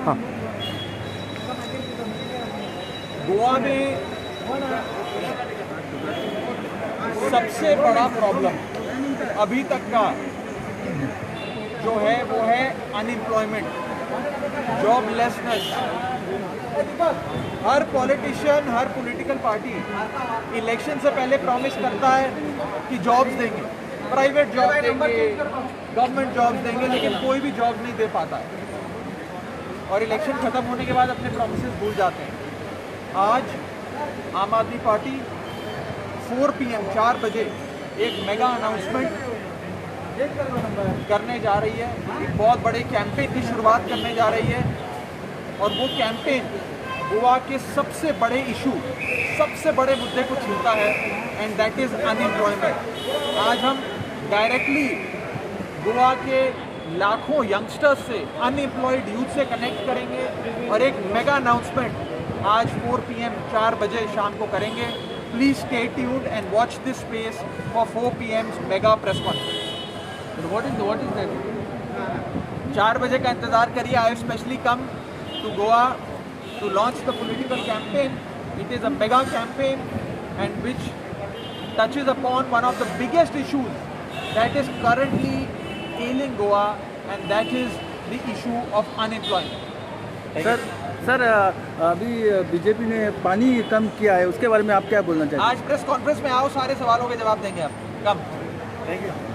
हाँ। गोवा में सबसे बड़ा प्रॉब्लम अभी तक का जो है वो है अनएम्प्लॉयमेंट, जॉबलेसनेस। हर पॉलिटिशियन, हर पॉलिटिकल पार्टी इलेक्शन से पहले प्रॉमिस करता है कि जॉब्स देंगे, प्राइवेट जॉब देंगे, गवर्नमेंट जॉब्स देंगे, लेकिन कोई भी जॉब नहीं दे पाता है और इलेक्शन खत्म होने के बाद अपने प्रॉमिसेस भूल जाते हैं। आज आम आदमी पार्टी 4 PM 4 बजे एक मेगा अनाउंसमेंट करने जा रही है, एक बहुत बड़े कैंपेन की शुरुआत करने जा रही है और वो कैंपेन गोवा के सबसे बड़े इशू, सबसे बड़े मुद्दे को छूता है एंड दैट इज अनएम्प्लॉयमेंट। आज हम डायरेक्टली गोवा के लाखों यंगस्टर्स से, अनएम्प्लॉयड यूथ से कनेक्ट करेंगे और एक मेगा अनाउंसमेंट आज 4 PM 4 बजे शाम को करेंगे। Please stay tuned and watch this space for 4 PM mega press conference. What is that? 4 बजे का इंतजार करिए। I specially come to Goa to launch the political campaign. It is a mega campaign and which touches upon one of the biggest issues that is currently ailing Goa, and that is the issue of unemployment. Sir अभी BJP ने पानी कम किया है, उसके बारे में आप क्या बोलना चाहते हैं? आज प्रेस कॉन्फ्रेंस में आओ, सारे सवालों के जवाब देंगे आप। कम। Thank you.